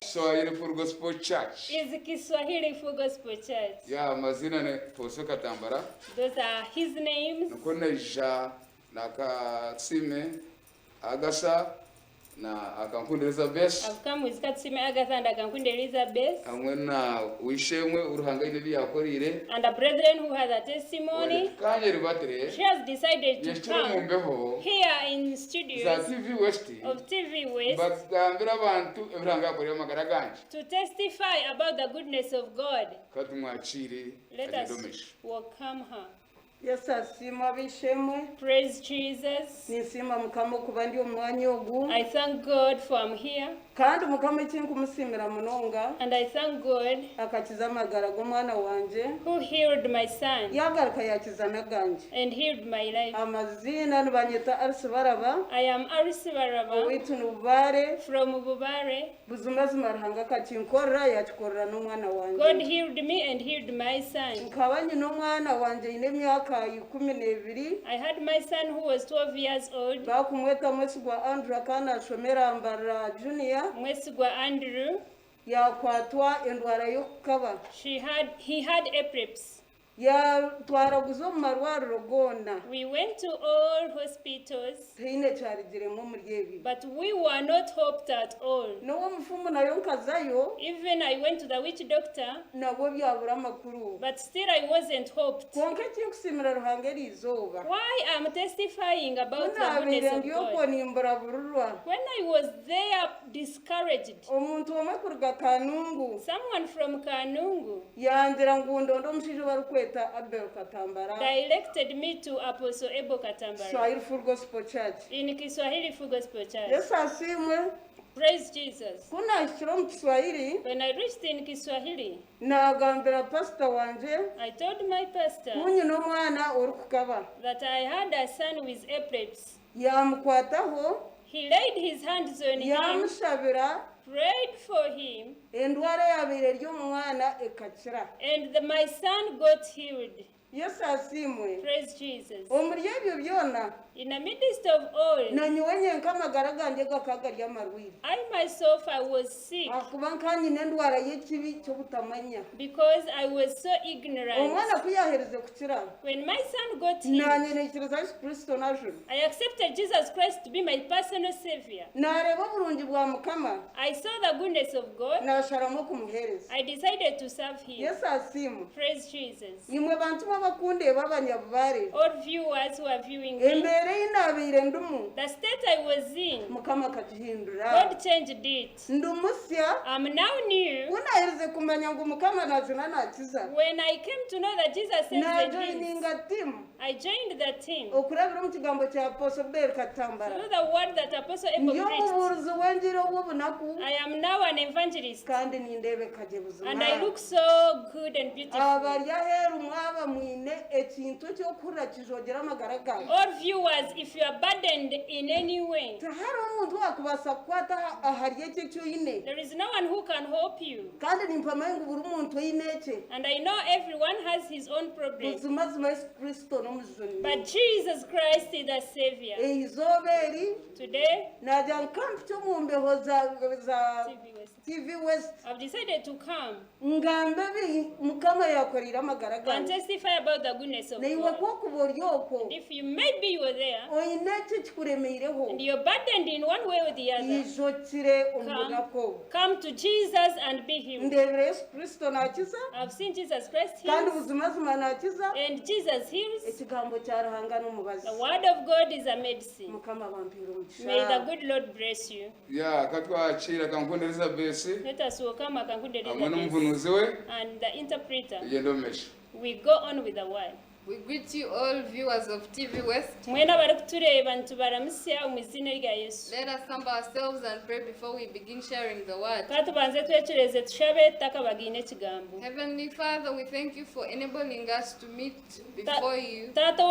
Kiswahili Full Gospel Church. Is Kiswahili Full Gospel Church. Yeah, mazina ne Poso Katambara. Those are his names. Nukoneja nakasime agasa na akankunda Elizabeth. I've come with Katsime Agatha and akankunda Elizabeth. Amwena wishemwe uruhanga ine byakorire. And a brethren who has a testimony. She has decided to come here in studios of TV West to testify about the goodness of God. Let us welcome her. Yes, asima bishemwe. Praise Jesus. Nisima mukama kuba ndi omwanya ogu. I thank God for I'm here. Kandi mukama ikintu kumusimira munonga. And I thank God akakiza amagara g'omwana wanje. Who healed my son. Yagaruka yakiza naganje. And healed my life. Amazina nibanyeta Arisibaraba. I am Arisibaraba. Owitu Nubare. From Bubare. Buzumazima ruhanga kakinkorra yakikorra n'omwana wanje. God healed me and healed my son. Nkabanye n'omwana wanje ine myaka 12. I had my son who was 12 years old. Bakumweta Mwesigwa Andrew kana ashomera Mbara Junior. Mwesigwa Andrew. Yakwatwa endwara yo kukaba. He had epilepsy. Ya twaraguzo marwaro gona. We went to all hospitals. But we were not hoped at all. No mfumu na yonkazayo. Even I went to the witch doctor. Nabo byabura makuru. But still I wasn't hoped. Konke kinkusimira ruhangeri izoba. Why I'm testifying about the goodness of God. When I was there discouraged. Omuntu omakuruga Kanungu. Someone from Kanungu. Yandira ngundondo mushijo barukwe Abel Katambara. Directed me to Apostle Abel Katambara. Kiswahili Full Gospel Church. In Kiswahili Full Gospel Church. Yes, asimwe. Praise Jesus. Kuna shiro Kiswahili. When I reached in Kiswahili, nagambira pastor wanje. I told my pastor kunyi n'omwana orukukaba. That I had a son with epilepsy. Yamukwataho. He laid his hands on him. Yamushabira. Prayed for him. And my son got healed. Yes, asimwe. Praise Jesus. In the midst of all, I myself I was sick. Because I was so ignorant. When my son got healed, I accepted Jesus Christ to be my personal savior. I saw the goodness of God. I decided to serve him. Yes, asimwe. Praise Jesus. All viewers who are viewing me, the state I was in, God changed it. I'm now new. When I came to know that Jesus saved the team, I joined the team. Through the word that Apostle Abel preached, I am now an evangelist. And I look so good and beautiful. All viewers, if you are burdened in any way, there is no one who can help you. And I know everyone has his own problems. But Jesus Christ is the Savior. Today, TV West. I've decided to come and testify about the goodness of God. And if you maybe you were there and you're burdened in one way or the other, come to Jesus and be healed. I've seen Jesus Christ heal, and Jesus heals. The word of God is a medicine. May the good Lord bless you. Let us welcome Elizabeth and the interpreter. We go on with the word. We greet you all viewers of TV West. Let us humble ourselves and pray before we begin sharing the word. Heavenly Father, we thank you for enabling us to meet before you. As we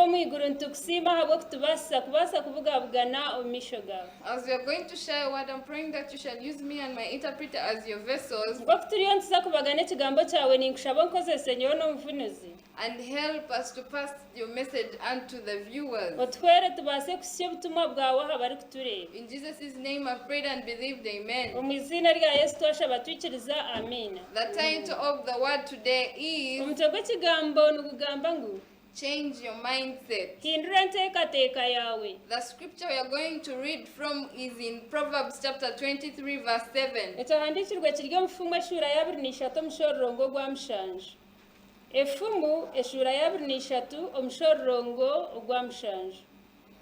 are going to share a word, I'm praying that you shall use me and my interpreter as your vessels and help us to pass your message unto the viewers. Otwere tubase kusya butumwa bwawe habari kutureba. In Jesus' name I've prayed and believed, amen. Omuzina rya Yesu twasha batwikiriza amina. The title of the word today is Omutego kigambo nugugamba ngu change your mindset. hindura nteekateeka yawe. The scripture we are going to read from is in Proverbs chapter 23 verse 7. Etahandikirwe kiryo mufumu eshura ya 23 omushororongo gwa mushanju. Efumu eshura ya 23 omushororongo ogwa mushanju.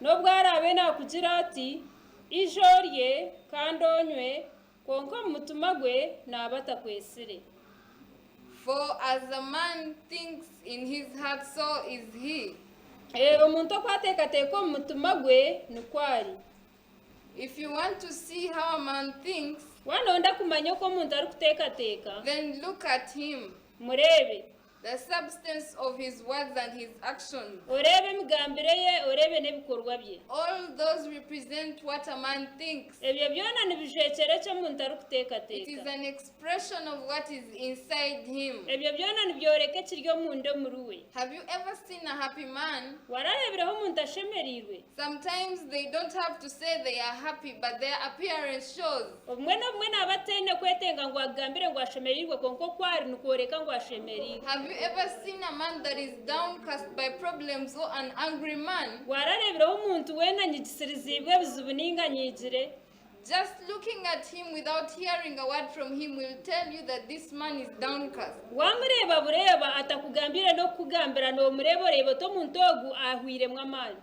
Nobwo arabe nakugira ati ijorye kandi onywe konka mu mutima gwe nabatakwesire. For as a man thinks in his heart, so is he. Omuntu okwateekateeka omu mutima gwe nikwari. If you want to see how a man thinks, wanonda kumanya uko omuntu ari kuteekateeka, then look at him. Murebe The substance of his words and his actions. Orebe emigambire ye, orebe n'ebikorwa bye. All those represent what a man thinks. Ebyo byona nibijwekera eki omuntu ari It kuteekateeka. is an expression of what is inside him. Ebyo byona nibyoreka ekiri omunda omuri we. Have you ever seen a happy man? Wararebireho omuntu ashemerirwe. Sometimes they don't have to say they are happy, but their appearance shows. Obumwe n'obumwe nabatende kwetenga ngu agambire ngu ashemerirwe konka okwari nikworeka ngu ashemerirwe. Have you ever seen a man that is downcast by problems or an angry man? Wararebireho omuntu wena nyigisiriziibwe ebizibu ninga nyigire. Just looking at him without hearing a word from him will tell you that this man is downcast. Wamureba bureba atakugambira no kugambira no mureba oreba to omuntu ogu ahwiremu amaani.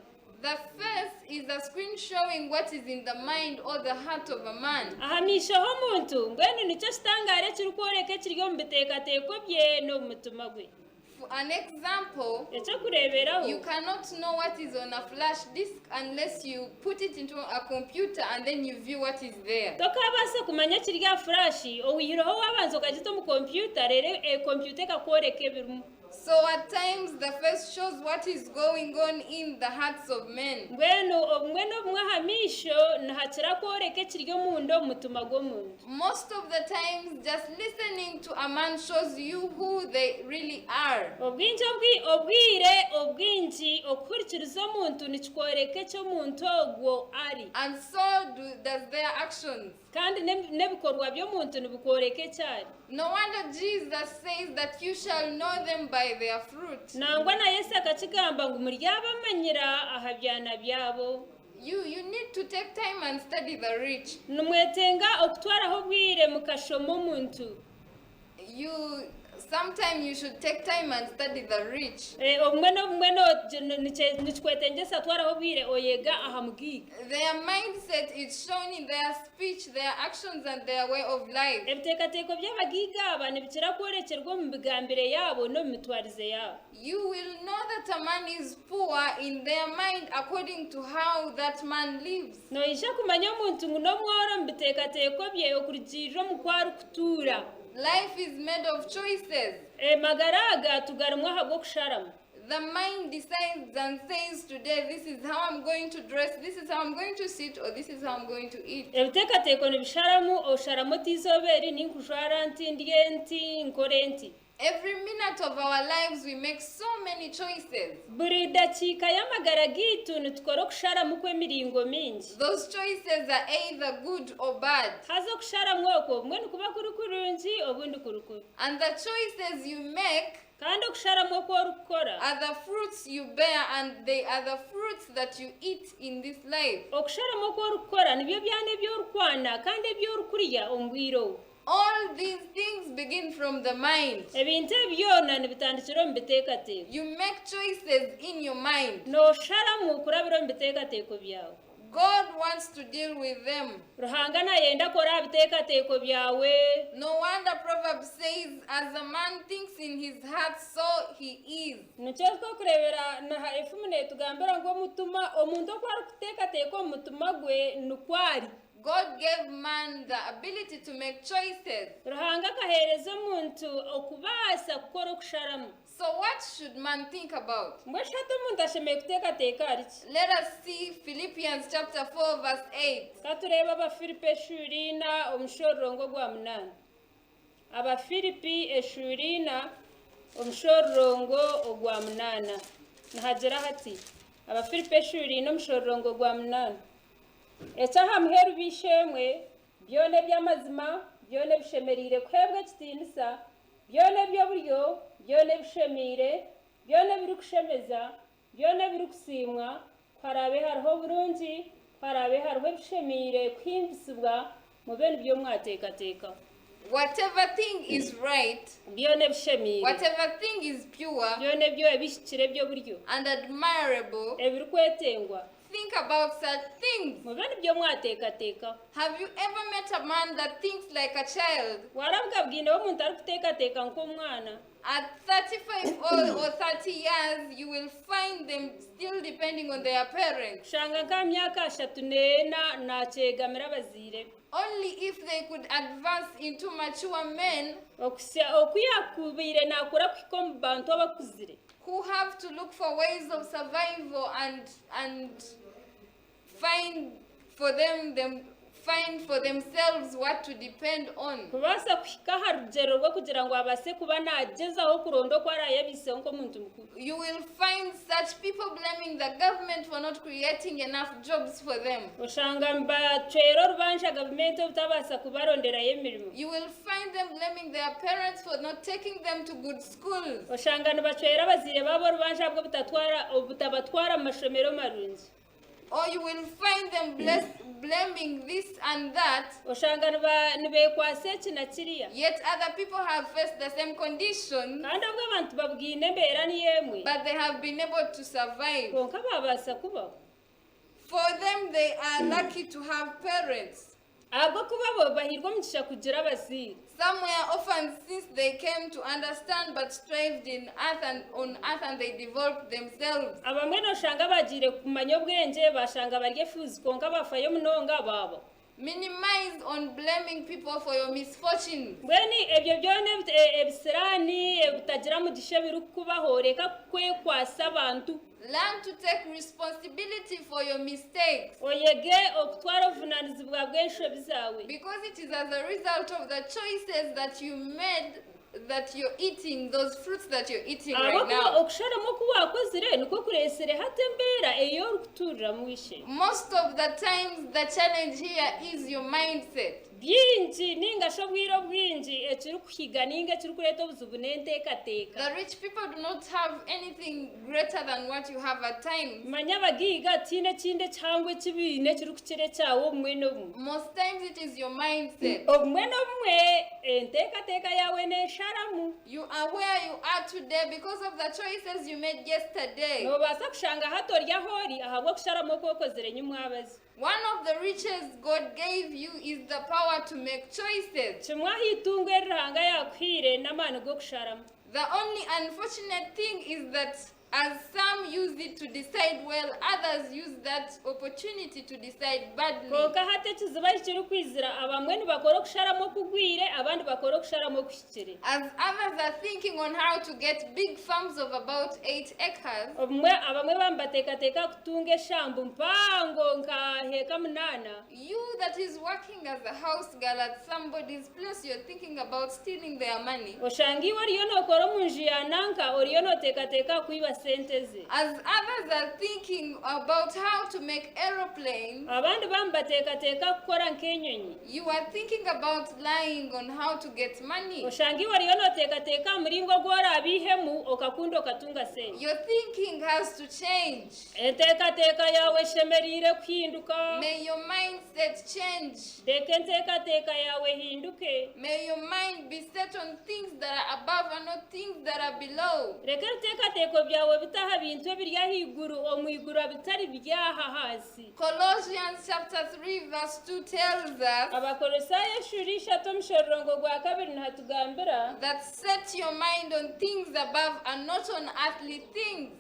The face is a screen showing what is in the mind or the heart of a man. Ahamishaho omuntu mbwenu nicyo kitangare kiri kworeka ekiri omu biteekateeko bye n'omu mutima gwe. For an example, Ekyo kureeberaho, you cannot know what is on a flash disk unless you put it into a computer and then you view what is there. tokabaasa kumanya ekiri aha furashi owihireho wabanza okagita omu kompyuta rero kompyuta ekakworeka ebirimu. So at times the face shows what is going on in the hearts of men. Mbwenu obumwe n'obumwe aha maisho nihakira kworeka ekiri omunda omu mutima gw'omuntu. Most of the times just listening to a man shows you who they really are. Obwire obwingi okuhurikiriza omuntu nikikworeka eki omuntu ogwo ari. And so does their actions. Kandi n'ebikorwa by'omuntu nibikworeka ekyari. No wonder Jesus says that you shall know them by their fruit. Nangwa na Yesu akakigamba ngu muri abamanyira aha byana byabo. You need to take time and study the rich. Nimwetenga okutwaraho obwire mukashoma omuntu. Sometimes you should take time and study the rich. Obumwe n'obumwe nikikwetengesa twaraho obwire oyega aha mugiga. Their mindset is shown in their speech, their actions and their way of life. Ebiteekateeko by'abagiga aba nibikira kworekerwa omu bigambire yaabo n'omu mitwarize yaabo. You will know that a man is poor in their mind according to how that man lives. Noija kumanya omuntu ngu n'omworo omu biteekateeko bye okurugirira omu kwari kutuura. Life is made of choices. Magara aga tugarimu aha g'okusharamu. The mind decides and says today, this is how I'm going to dress, this is how I'm going to sit, or this is how I'm going to eat. Ebiteekateeko nibisharamu osharamu tiizoobeeri ninkujwara nti ndye nti nkore nti. Every minute of our lives we make so many choices. Buri dakiika y'amagara gitu nitukora okusharamu kw'emiringo mingi. Those choices are either good or bad. Haza okusharamu okwo obumwe nikuba kuri kurungi obundi kuri kubi. And the choices you make kandi okusharamu okwo orikukora are the fruits you bear, and they are the fruits that you eat in this life. okusharamu okwo orikukora nibyo byana eby'orikwana kandi eby'orikurya omu bwire obu. All these things begin from the mind. Ebintu byona nibitandikira omu biteekateeko. You make choices in your mind. Noosharamu kurabira omu biteekateeko byawe. God wants to deal with them. Ruhanga nayenda kora aha biteekateeko byawe. No wonder Proverbs says, as a man thinks in his heart, so he is. Nikyo twokureebera naha efumu netugambira ngu omuntu oku arikuteekateeka omu mutima gwe nikwari. God gave man the ability to make choices. Ruhanga akaheereza omuntu okubaasa kukora okusharamu. So what should man think about? Mbweshatu omuntu ashemereire kuteekateeka hari ki? Let us see Philippians chapter 4 verse 8. Katureeba Abafilipi eshuri 4 omushororongo gwa 8. Abafilipi eshuri 4 omushororongo ogwa 8. nahagera hati abafilipe shuri no mushorongo gwa munana echa hamheru bishemwe byone by'amazima byone bishemerire kwebwe kitinisa byone byo buryo byone bishemire byone biri kushemeza byone biri kusimwa kwarabe hariho burungi kwarabe hariho bishemire kwimvisibwa mu bene byo mwatekateka. Whatever thing is right, whatever thing is pure and admirable, think about such things. Have you ever met a man that thinks like a child? At 35 or 30 years, you will find them still depending on their parents. Only if they could advance into mature men who have to look for ways of survival and find for themselves what to depend on. You will find such people blaming the government for not creating enough jobs for them. You will find them blaming their parents for not taking them to good schools. Or you will find them blaming this and that. Yet other people have faced the same condition, but they have been able to survive. For them, they are lucky to have parents. Some were orphans since they came to understand but strived on earth and they developed themselves. Minimize on blaming people for your misfortunes. Learn to take responsibility for your mistakes. Because it is as a result of the choices that you made that you're eating, those fruits that you're eating right now. Most of the times, the challenge here is your mindset. The rich people do not have anything greater than what you have at times. Most times it is your mindset. You are where you are today because of the choices you made yesterday. One of the riches God gave you is the power to make choices. The only unfortunate thing is that as some use it to decide well, others use that opportunity to decide badly. As others are thinking on how to get big farms of about 8 acres, you that is working as a house girl at somebody's place, you're thinking about stealing their money. As others are thinking about how to make aeroplanes, you are thinking about lying on how to get money. Your thinking has to change. May your mindset change. May your mind be set on things that are above and not things that are below. Colossians chapter 3 verse 2 tells us that set your mind on things above and not on earthly things.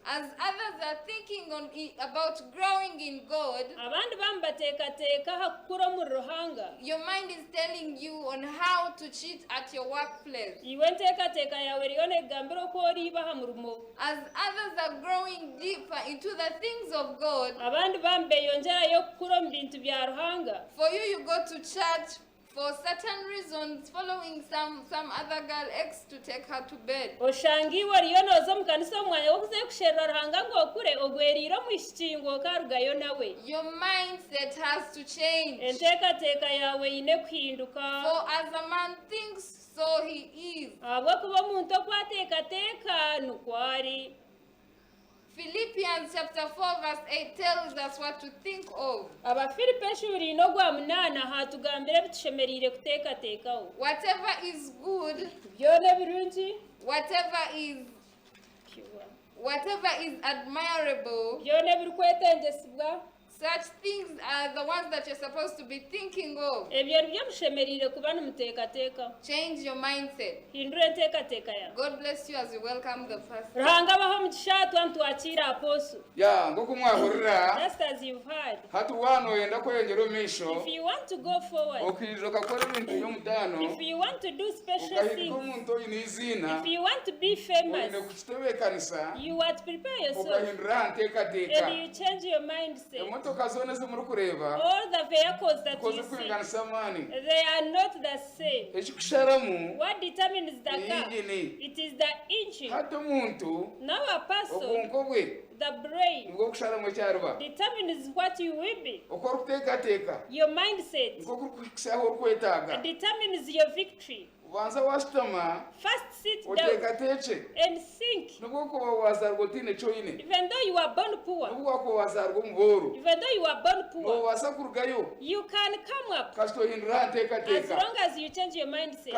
As others are thinking about growing in God, your mind is telling you on how to cheat at your workplace. As others are growing deeper into the things of God, for you go to church for certain reasons, following some other girl ex to take her to bed. Oshangi wariyo nozo mukanisa omwanya wokuze kushera ruhanga ngo okure ogweriro mwishingo karugayo nawe. Your mindset has to change. Enteekateeka yawe ine kuhinduka. For as a man thinks, so he is. Kuba omuntu okwateekateeka nukwari. Philippians chapter 4 verse 8 tells us what to think of. Whatever is good, whatever is admirable, such things are the ones that you're supposed to be thinking of. Change your mindset. God bless you as you welcome the first. Just as you've heard. If you want to go forward, if you want to do special things, if you want to be famous, you want to prepare yourself and you change your mindset. All the vehicles that you see, they are not the same. What determines the car? It is the engine. Now a person, the brain, determines what you will be. Your mindset determines your victory. First sit down and think. Even though you are born poor, you can come up as long as you change your mindset.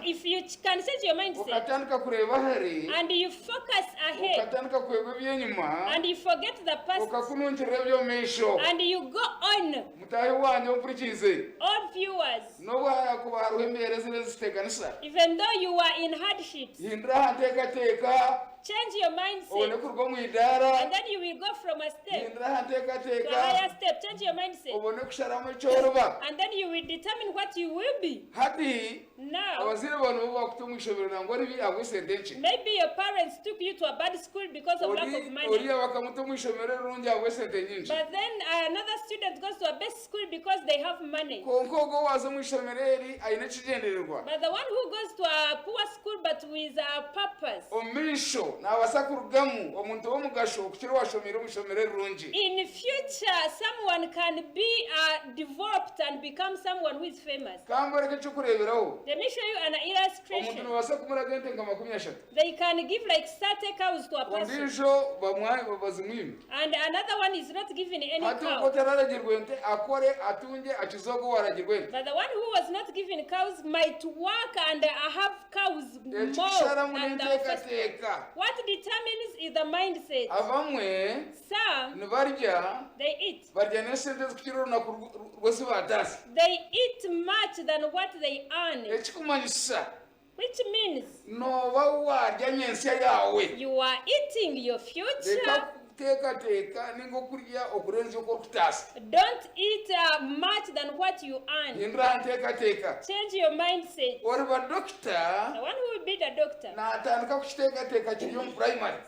If you can change your mindset and you focus ahead and you forget the past and you go on, all viewers, even though you are in hardships, change your mindset, and then you will go from a step to a higher step. Change your mindset, and then you will determine what you will be. Now, maybe your parents took you to a bad school because of lack of money, but then another student goes to a best school because they have money. But the one who goes to a poor school but with a purpose, in future someone can be developed and become someone who is famous. Let me show you an illustration. They can give like 30 cows to a person, and another one is not given any cow. But the one who was not given cows might work and have cows more than the first. What determines is the mindset. Some, they eat. They eat much than what they earn. Which means you are eating your future. Don't eat much than what you earn. Change your mindset. The one who will be the doctor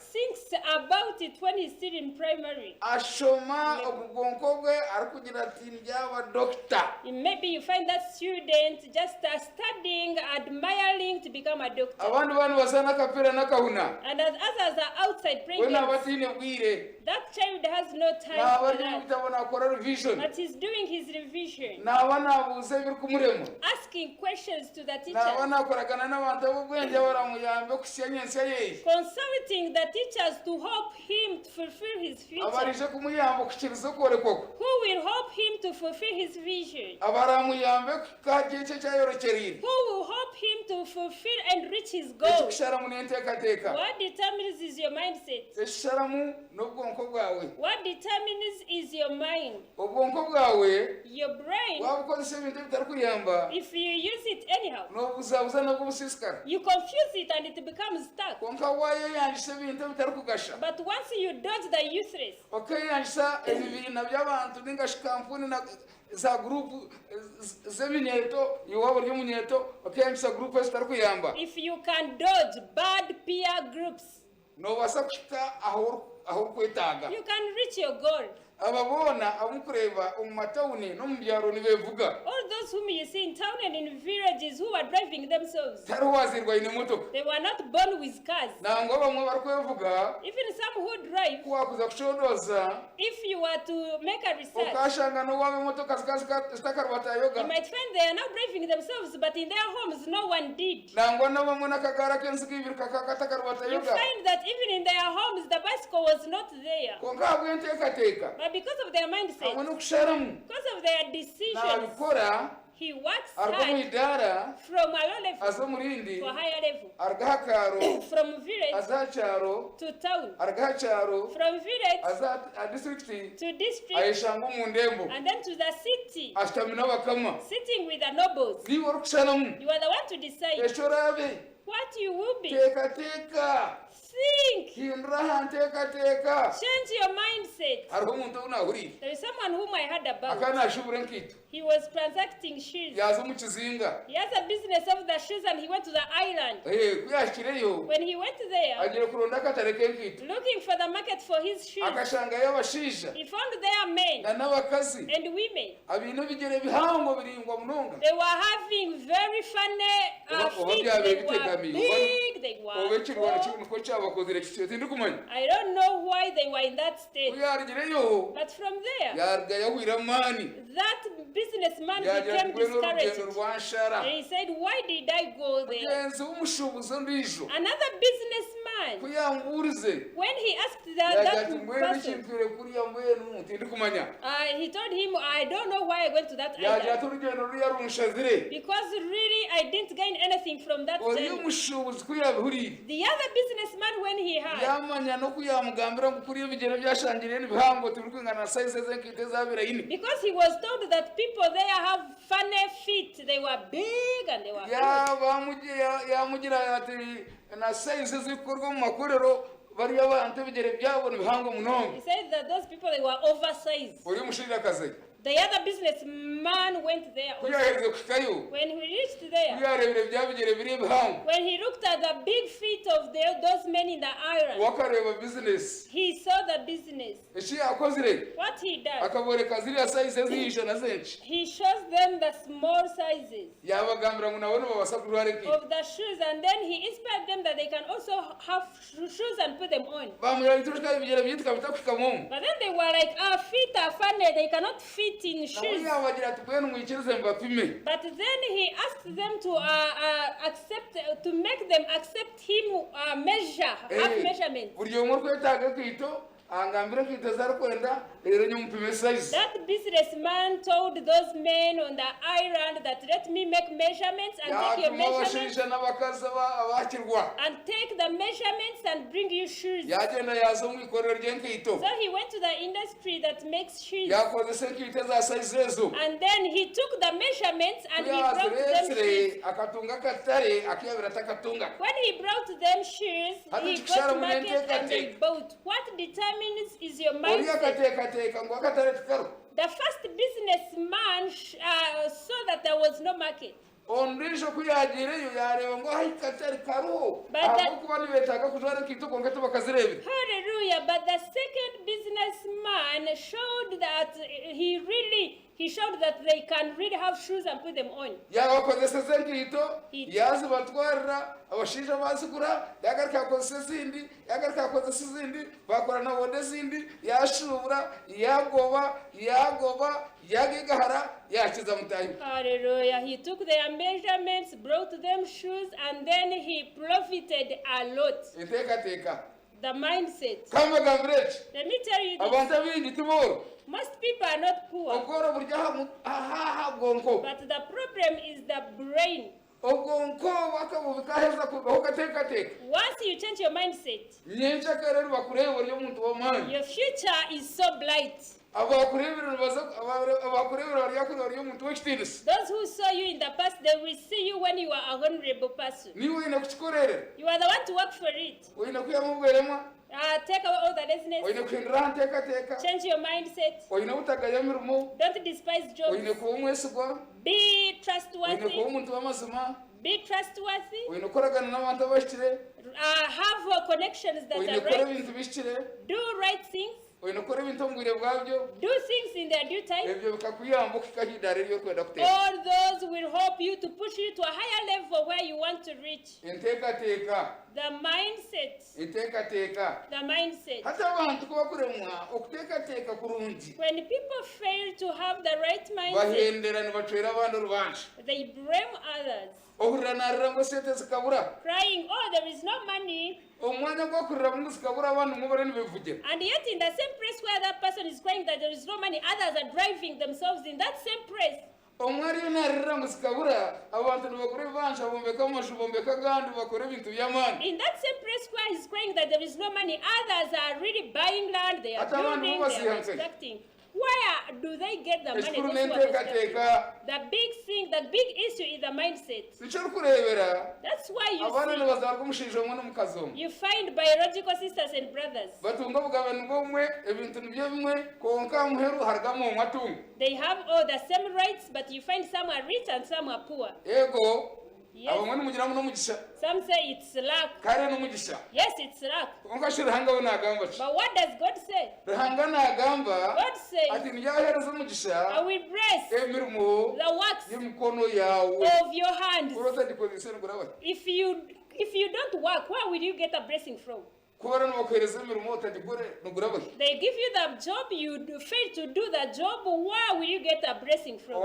thinks about it when he's still in primary. Maybe you find that student just studying, admiring to become a doctor. And as others are outside praying, that child has no time for that, but he's doing his revision, asking questions to the teacher, consulting the teachers to help him to fulfill his future, who will help him to fulfill his vision, who will help him to fulfill and reach his goals. What determines is your mindset. What determines is your mind. Your brain, if you use it anyhow, you confuse it and it becomes stuck. But once you dodge the useless, if you can dodge bad peer groups, you can reach your goal. ababona amukureba umumatawuni no mu byaro nibevuga. All those whom you see in town and in villages who are driving themselves. Tarwazirwa ine motoka. They were not born with cars. Nango bamwe barikwevuga. Even some who drive. Kwakuza kushodoza. If you were to make a research. Ukashanga no wabe motoka zitakarubata yoga. You might find they are not driving themselves, but in their homes no one did. Nango na bamwe nakagara kensiki birikakakarubata yoga. You find that even in their homes the bicycle was not there. Konga bwenteka teka. But because of their mindset, because of their decisions, he works hard from a low level to a higher level, from village to town, from village to district, and then to the city, sitting with the nobles. You are the one to decide what you will be. Think. Change your mindset. There is someone whom I heard about. He was transacting shoes. He has a business of the shoes and he went to the island. When he went there, looking for the market for his shoes, he found there men and women. They were having very funny feet. They were big. They were tall. I don't know why they were in that state. But from there, that businessman became discouraged. And he said, why did I go there? Another businessman, when he asked that person, he told him, I don't know why I went to that island. Because really, I didn't gain anything from that journey. The other businessman, when he heard, because he was told that people there have funny feet, they were big and they were big. He said that those people, they were oversized. The other businessman went there also. When he reached there, when he looked at the big feet of those men in the iron, he saw the business. What he does, he shows them the small sizes of the shoes, and then he inspired them that they can also have shoes and put them on. But then they were like, our feet are funny, they cannot fit in shoes. But then he asked them to make them accept him half measurement. That businessman told those men on the island that let me make measurements and take your measurements and take the measurements and bring you shoes. So he went to the industry that makes shoes. And then he took the measurements and he brought them shoes. When he brought them shoes, he got to market and they bought. What determines is your mindset. The first businessman saw that there was no market. But hallelujah, but the second businessman showed that he showed that they can really have shoes and put them on. Hallelujah. He took their measurements, brought them shoes, and then he profited a lot. The mindset. Let me tell you this. Most people are not poor. But the problem is the brain. Once you change your mindset, your future is so bright. Those who saw you in the past, they will see you when you are a honorable person. You are the one to work for it. Take away all the laziness. Change your mindset. Don't despise jobs. Be trustworthy. Be trustworthy. Have connections that are right. Do right things. Do things in their due time. All All those will help you to push you to a higher level where you want to reach. The mindset. The mindset. When people fail to have the right mindset, they blame others. Crying, oh, there is no money. And yet in the same place where that person is crying that there is no money, others are driving themselves in that same place. In that same place where he's crying that there is no money, others are really buying land, they are building, they are constructing. Where do they get the money? The big thing, the big issue is the mindset. That's why you find biological sisters and brothers. They have all the same rights, but you find some are rich and some are poor. Yes. Some say it's luck. Yes, it's luck. But what does God say? God says, I will bless the works of your hands. If you don't work, where will you get a blessing from? They give you the job, you fail to do the job, where will you get a blessing from?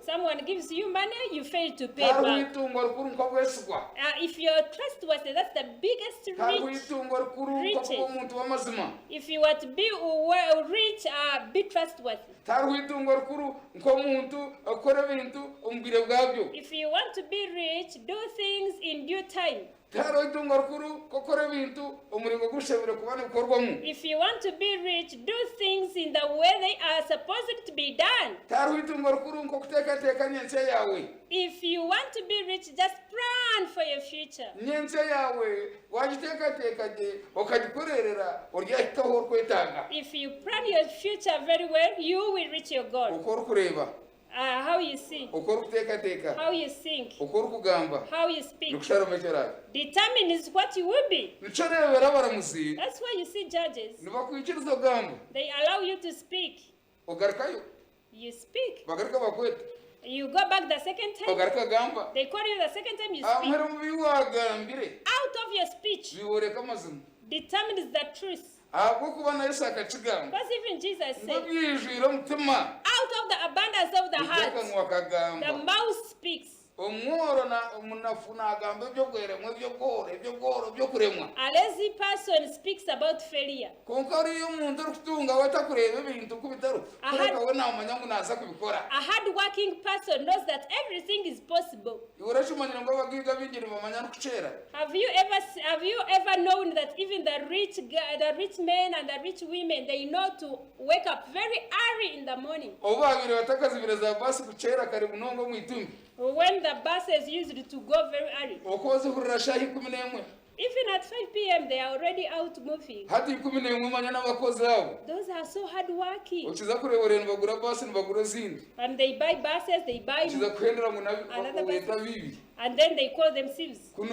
Someone gives you money, you fail to pay back. If you're trustworthy, that's the biggest riches. If you are to be rich, be trustworthy. If you want to be rich, do things in due time. If you want to be rich, do things in the way they are supposed to be done. If you want to be rich, just plan for your future. If you plan your future very well, you will reach your goal. How you see, how you think, how you speak determines what you will be. That's why you see judges. They allow you to speak. You speak. You go back the second time. They call you the second time you speak. Out of your speech determines the truth. Because even Jesus said, out of the abundance of the heart, the mouth speaks. A lazy person speaks about failure. A hard-working person knows that everything is possible. Have you ever known that even the rich men and the rich women, they know to wake up very early in the morning? When the buses used to go very early. Even at 5 p.m. they are already out moving. Those are so hardworking. And they buy buses, they buy another buses. And then they call them thieves. Yet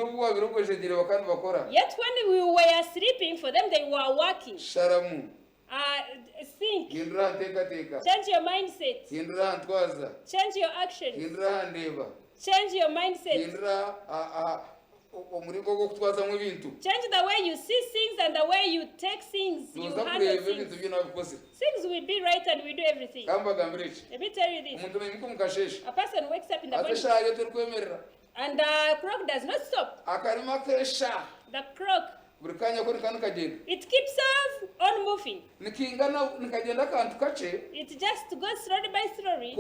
when we were sleeping, for them they were working. Think. Change your mindset. Change your actions. Change your mindset. Change the way you see things and the way you take things. You handle things. Things will be right and we do everything. Let me tell you this. A person wakes up in the morning and the clock does not stop. The clock, it keeps on moving. It just goes slowly by slowly.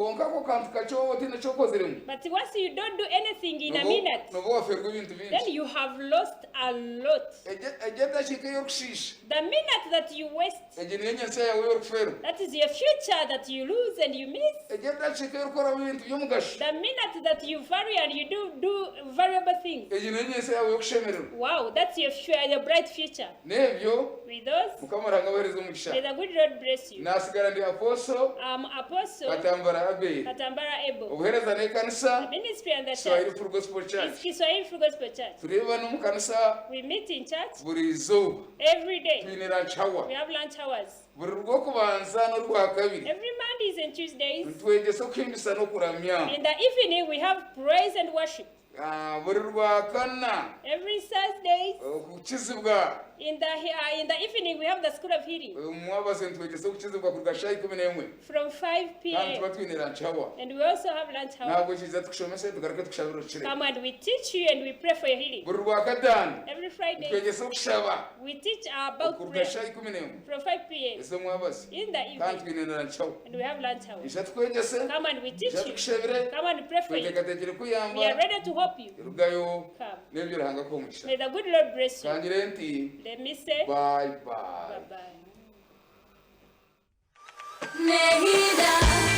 But once you don't do anything in a minute, then you have lost a lot. The minute that you waste, that is your future that you lose and you miss. The minute that you vary and you do variable things, wow, that's your bright future. With those, May the good Lord bless you. Nasigara ndi apostle Katambara Abel. Katambara Abel. Ubuhereza ne kanisa. The ministry and the Kiswahili church. Full Gospel Church. It's Kiswahili Full Gospel Church. Tureba no mu kanisa. We meet in church Buri zuba. every day. Twinira nchawa. We have lunch hours. Buri rwo kubanza no rwa kabiri. Every Mondays and Tuesdays. Twegese kwimbisa no kuramya. In the evening we have praise and worship. Buri rwa kana. Every Thursday. Kukizibwa. In the evening we have the school of healing. Mwabaze twegese kukizibwa ku gashayi 11. From 5 p.m. And we also have lunch hour. Ntabwo kiza tukushomesa tugaruke tukushabira ukire. Come and we teach you and we pray for your healing. Buri rwa kadani. Every Friday. Twegese kushaba. We teach about ku prayer. gashayi 11. From 5 p.m. Ese mwabaze. In the evening. And we have lunch hour. Isha twegese. Come and we teach you. Tukushabire. Come and pray for you. Twegekategere kuyamba. We are ready to help you. Rugayo. Come. Nebyo rahanga ko mugisha. May the good Lord bless you. Kangire nti. Let me say Bye bye. bye bye.